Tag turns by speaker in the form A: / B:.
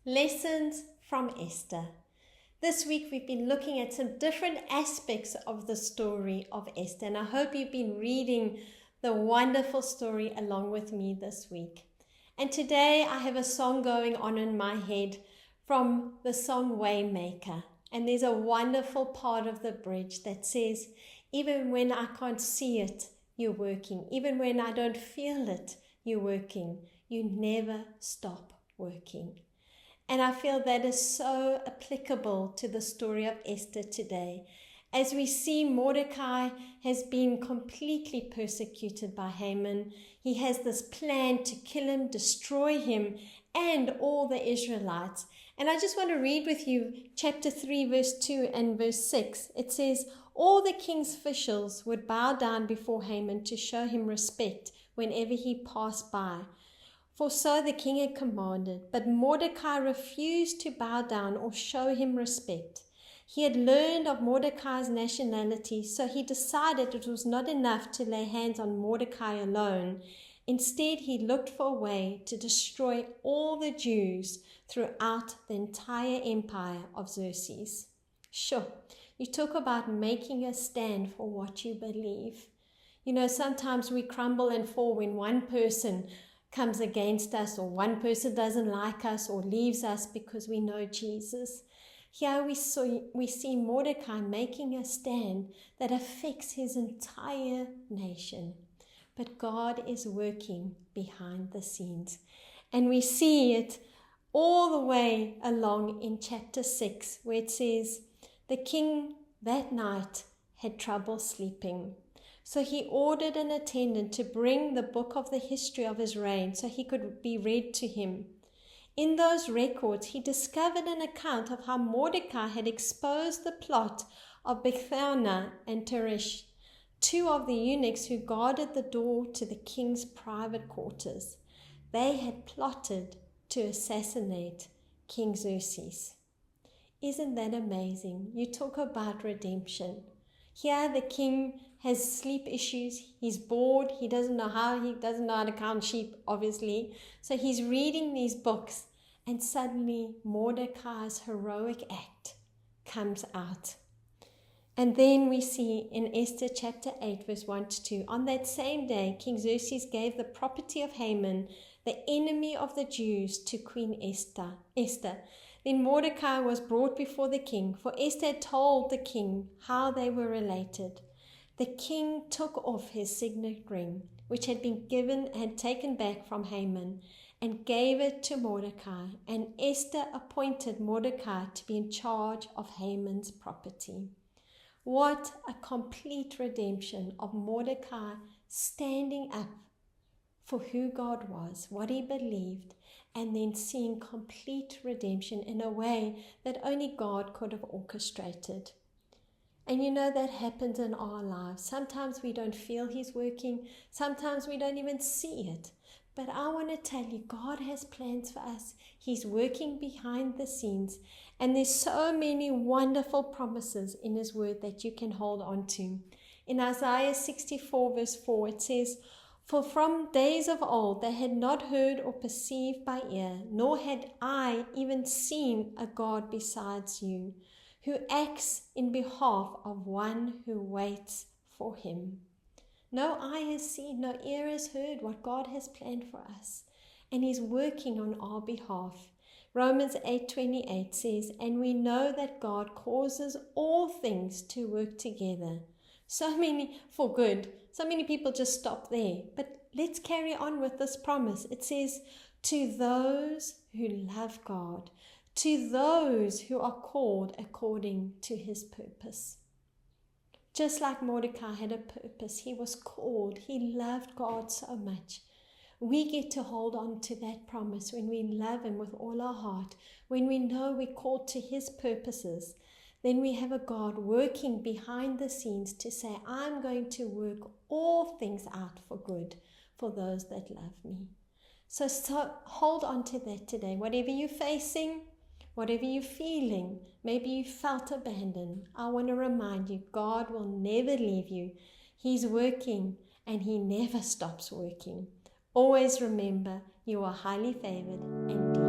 A: Lessons from Esther. This week we've been looking at some different aspects of the story of Esther, and I hope you've been reading the wonderful story along with me this week. And today I have a song going on in my head from the song Waymaker, and there's a wonderful part of the bridge that says, even when I can't see it, you're working. Even when I don't feel it, you're working. You never stop working. And I feel that is so applicable to the story of Esther today. As we see, Mordecai has been completely persecuted by Haman. He has this plan to kill him, destroy him, and all the Israelites. And I just want to read with you chapter 3, verse 2 and verse 6. It says, all the king's officials would bow down before Haman to show him respect whenever he passed by. For so the king had commanded, but Mordecai refused to bow down or show him respect. He had learned of Mordecai's nationality, so he decided it was not enough to lay hands on Mordecai alone. Instead, he looked for a way to destroy all the Jews throughout the entire empire of Xerxes. Sure, you talk about making a stand for what you believe. You know, sometimes we crumble and fall when one person comes against us, or one person doesn't like us or leaves us because we know Jesus. Here we see Mordecai making a stand that affects his entire nation. But God is working behind the scenes. And we see it all the way along in chapter 6, where it says, the king that night had trouble sleeping. So he ordered an attendant to bring the book of the history of his reign so he could be read to him. In those records, he discovered an account of how Mordecai had exposed the plot of Bigthana and Teresh, two of the eunuchs who guarded the door to the king's private quarters. They had plotted to assassinate King Xerxes. Isn't that amazing? You talk about redemption. Here the king has sleep issues. He's bored. He doesn't know how to count sheep, obviously. So he's reading these books, and suddenly Mordecai's heroic act comes out. And then we see in Esther chapter 8, verse 1 to 2, on that same day, King Xerxes gave the property of Haman, the enemy of the Jews, to Queen Esther. Then Mordecai was brought before the king, for Esther had told the king how they were related. The king took off his signet ring, which had taken back from Haman, and gave it to Mordecai, and Esther appointed Mordecai to be in charge of Haman's property. What a complete redemption of Mordecai standing up for who God was, what he believed, and then seeing complete redemption in a way that only God could have orchestrated. And you know that happens in our lives. Sometimes we don't feel he's working. Sometimes we don't even see it. But I want to tell you, God has plans for us. He's working behind the scenes. And there's so many wonderful promises in his word that you can hold on to. In Isaiah 64 verse 4, it says, for from days of old they had not heard or perceived by ear, nor had I even seen a God besides you, who acts in behalf of one who waits for him. No eye has seen, no ear has heard what God has planned for us, and he's working on our behalf. Romans 8:28 says, and we know that God causes all things to work together. For good. So many people just stop there. But let's carry on with this promise. It says, to those who love God, to those who are called according to his purpose. Just like Mordecai had a purpose, he was called. He loved God so much. We get to hold on to that promise when we love him with all our heart, when we know we're called to his purposes. Then we have a God working behind the scenes to say, I'm going to work all things out for good for those that love me. So hold on to that today. Whatever you're facing, whatever you're feeling, maybe you felt abandoned, I want to remind you, God will never leave you. He's working and he never stops working. Always remember, you are highly favored and